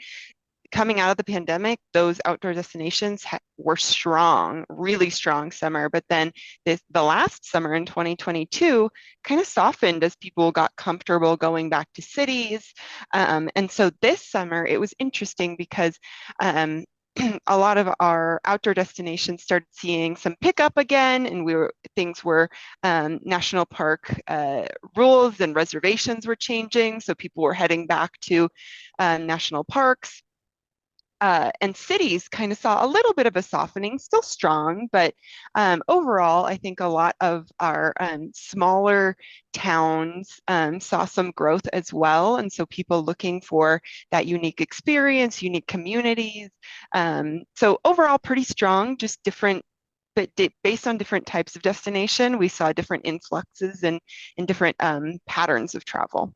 coming out of the pandemic, those outdoor destinations were strong, really strong summer. But then the last summer in 2022 kind of softened as people got comfortable going back to cities. And so this summer, it was interesting because a lot of our outdoor destinations started seeing some pickup again, and things were national park rules and reservations were changing, so people were heading back to national parks. And cities kind of saw a little bit of a softening, still strong, but overall, I think a lot of our smaller towns saw some growth as well. And so people looking for that unique experience, unique communities. So overall, pretty strong, just different, but based on different types of destination, we saw different influxes and different patterns of travel.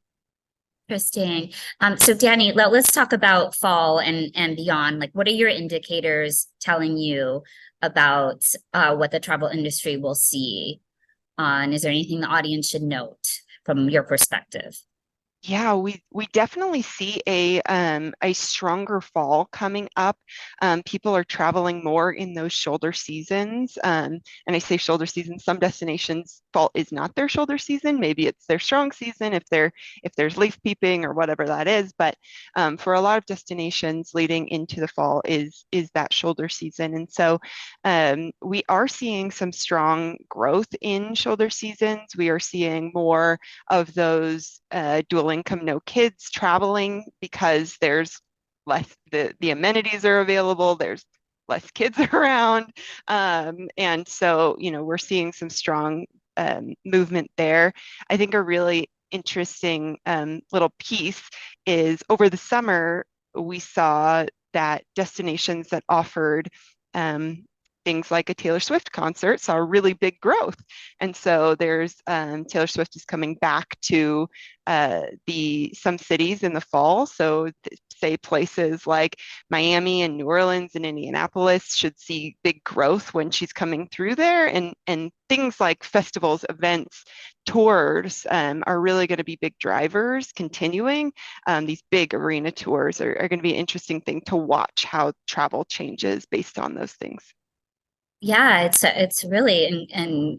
Interesting. So Danny, let's talk about fall and beyond. Like, what are your indicators telling you about what the travel industry will see? Is there anything the audience should note from your perspective? Yeah, we definitely see a stronger fall coming up. People are traveling more in those shoulder seasons. And I say shoulder season, some destinations, fall is not their shoulder season. Maybe it's their strong season if there's leaf peeping or whatever that is. But for a lot of destinations leading into the fall is that shoulder season. And so we are seeing some strong growth in shoulder seasons. We are seeing more of those dual income, no kids traveling because there's less, the amenities are available, there's less kids around. And so, we're seeing some strong movement there. I think a really interesting little piece is over the summer, we saw that destinations that offered things like a Taylor Swift concert saw really big growth. And so there's Taylor Swift is coming back to some cities in the fall. So say places like Miami and New Orleans and Indianapolis should see big growth when she's coming through there. And things like festivals, events, tours are really going to be big drivers continuing. These big arena tours are going to be an interesting thing to watch how travel changes based on those things. Yeah, it's really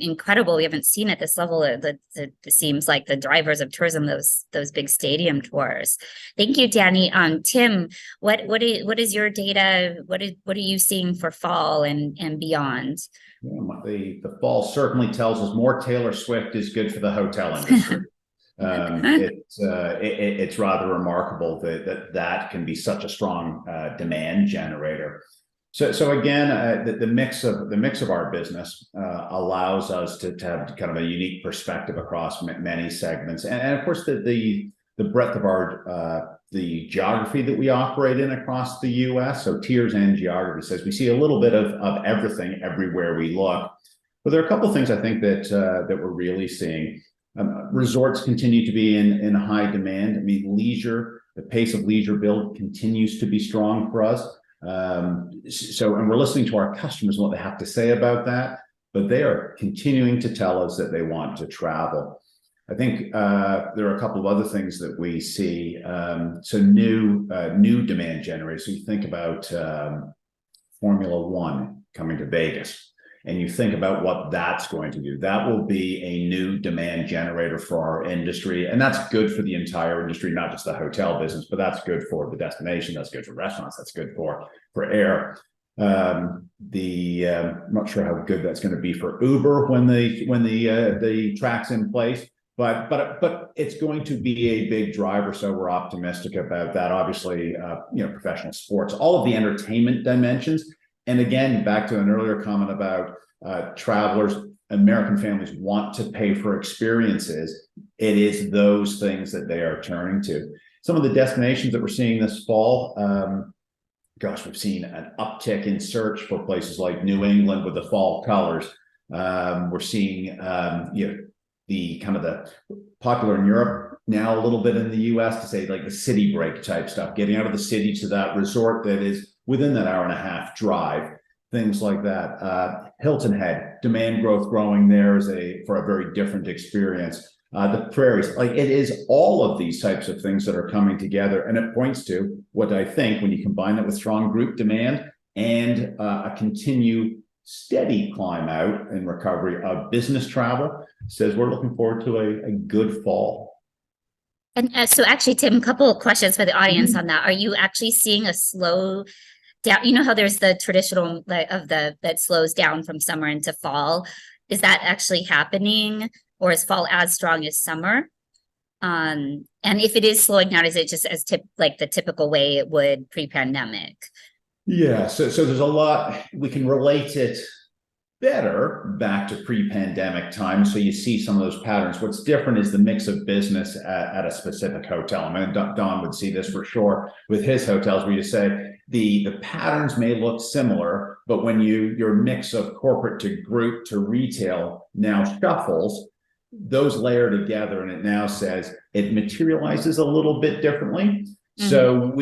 incredible. We haven't seen at this level. It seems like the drivers of tourism, those big stadium tours. Thank you, Danny. Tim, what is your data? What are you seeing for fall and beyond? Yeah, the fall certainly tells us more Taylor Swift is good for the hotel industry. It's rather remarkable that can be such a strong demand generator. So again, the mix of our business allows us to have kind of a unique perspective across many segments, and of course the breadth of our the geography that we operate in across the U.S. So tiers and geography says we see a little bit of everything everywhere we look. But there are a couple of things I think that we're really seeing. Resorts continue to be in high demand. I mean, the pace of leisure build continues to be strong for us. And we're listening to our customers and what they have to say about that, but they are continuing to tell us that they want to travel. I think there are a couple of other things that we see. So new demand generators. So you think about Formula One coming to Vegas, and you think about what that's going to do. That will be a new demand generator for our industry. And that's good for the entire industry, not just the hotel business, but that's good for the destination. That's good for restaurants. That's good for air. I'm not sure how good that's going to be for Uber when the track's in place, but it's going to be a big driver. So we're optimistic about that. Obviously, professional sports, all of the entertainment dimensions. And again, back to an earlier comment about travelers, American families want to pay for experiences. It is those things that they are turning to. Some of the destinations that we're seeing this fall, we've seen an uptick in search for places like New England with the fall colors. We're seeing, the kind of the popular in Europe, now a little bit in the US, to say like the city break type stuff, getting out of the city to that resort that is within that hour and a half drive, things like that. Hilton Head, demand growth growing there for a very different experience. the prairies. Like, it is all of these types of things that are coming together, and it points to what I think, when you combine that with strong group demand and a continued steady climb out and recovery of business travel, says we're looking forward to a good fall. And so actually, Tim, a couple of questions for the audience on that. Are you actually seeing a slow down? You know how there's the traditional that slows down from summer into fall. Is that actually happening, or is fall as strong as summer? And if it is slowing down, is it just as like the typical way it would pre-pandemic? Yeah, so there's a lot, we can relate it better back to pre-pandemic times. So you see some of those patterns. What's different is the mix of business at a specific hotel. I mean, Don would see this for sure with his hotels, where you say the patterns may look similar, but when your mix of corporate to group to retail now shuffles, those layer together, and it now says it materializes a little bit differently. So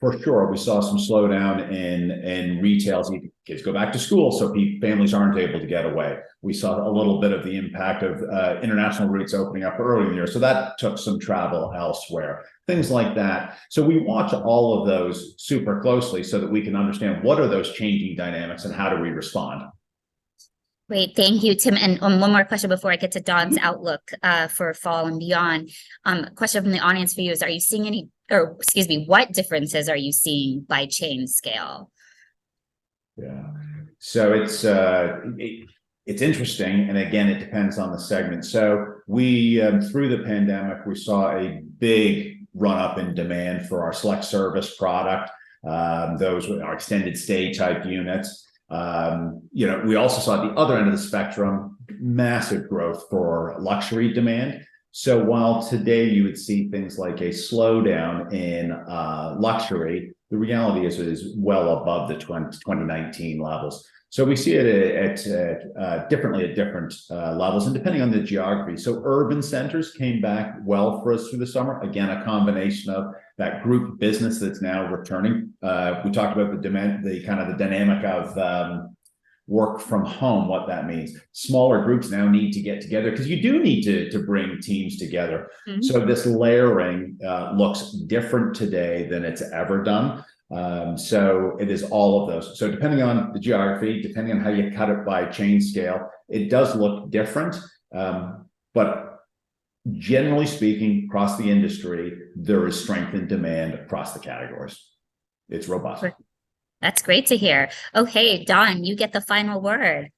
for sure, we saw some slowdown in retail. Kids go back to school, so families aren't able to get away. We saw a little bit of the impact of international routes opening up early in the year, so that took some travel elsewhere, things like that. So we watch all of those super closely so that we can understand what are those changing dynamics and how do we respond. Great, thank you, Tim. And one more question before I get to Don's outlook for fall and beyond. Question from the audience for you is: are you seeing any, or excuse me, what differences are you seeing by chain scale? Yeah, so it's interesting, and again, it depends on the segment. So we through the pandemic, we saw a big run up in demand for our select service product. Those were our extended stay type units. We also saw at the other end of the spectrum massive growth for luxury demand. So while today you would see things like a slowdown in luxury, the reality is it is well above the 2019 levels. So we see it differently at different levels, and depending on the geography. So urban centers came back well for us through the summer. Again, a combination of that group business that's now returning. We talked about the demand, the kind of the dynamic of work from home, what that means. Smaller groups now need to get together because you do need to bring teams together. So this layering looks different today than it's ever done. So it is all of those. So depending on the geography, depending on how you cut it by chain scale, it does look different. But generally speaking, across the industry, there is strength in demand across the categories. It's robust. That's great to hear. Okay, Don, you get the final word.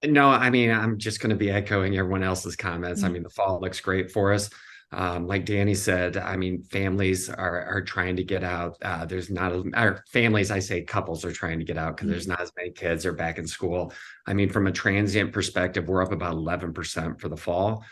No, I mean, I'm just going to be echoing everyone else's comments. I mean, the fall looks great for us. Like Danny said, I mean, families are trying to get out. There's not our families, I say couples are trying to get out because there's not as many kids are back in school. I mean, from a transient perspective, we're up about 11% for the fall.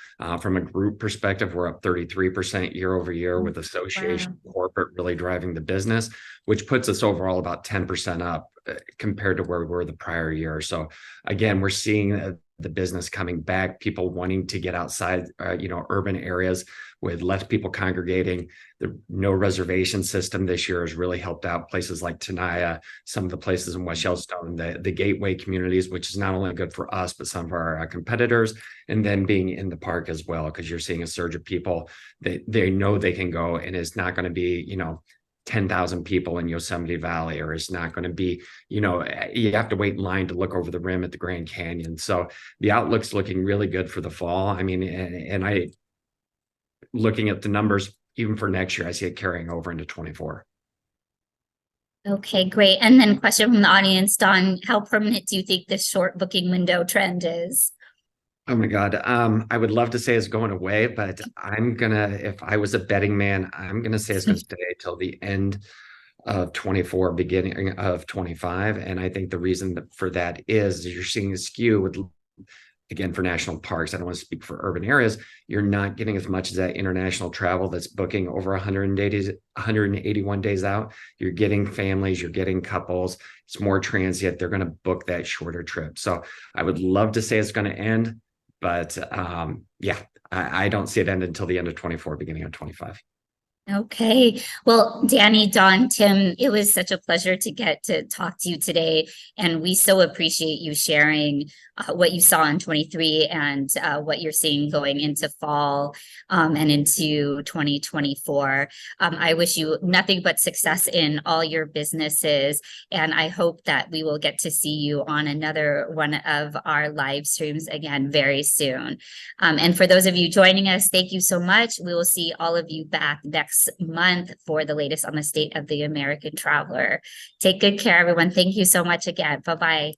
From a group perspective, we're up 33% year over year, with association corporate really driving the business, which puts us overall about 10% up compared to where we were the prior year. So again, we're seeing the business coming back, people wanting to get outside, urban areas with less people congregating. The no reservation system this year has really helped out places like Tenaya, some of the places in West Yellowstone, the gateway communities, which is not only good for us, but some of our competitors, and then being in the park as well, because you're seeing a surge of people that they know they can go, and it's not going to be, 10,000 people in Yosemite Valley, or it's not going to be, you have to wait in line to look over the rim at the Grand Canyon. So the outlook's looking really good for the fall. I mean, and I, looking at the numbers, even for next year, I see it carrying over into 24. Okay, great. And then question from the audience, Don, how permanent do you think this short booking window trend is? Oh my God. I would love to say it's going away, but if I was a betting man, I'm going to say it's going to stay till the end of 24, beginning of 25. And I think the reason for that is you're seeing a skew with, again, for national parks. I don't want to speak for urban areas. You're not getting as much as that international travel that's booking over 181 days out. You're getting families, you're getting couples. It's more transient. They're going to book that shorter trip. So I would love to say it's going to end. But I don't see it end until the end of 24, beginning of 25. Okay. Well, Danny, Dawn, Tim, it was such a pleasure to get to talk to you today. And we so appreciate you sharing what you saw in 23 and what you're seeing going into fall and into 2024. I wish you nothing but success in all your businesses. And I hope that we will get to see you on another one of our live streams again very soon. And for those of you joining us, thank you so much. We will see all of you back next month for the latest on the state of the American traveler. Take good care, everyone. Thank you so much again. Bye-bye.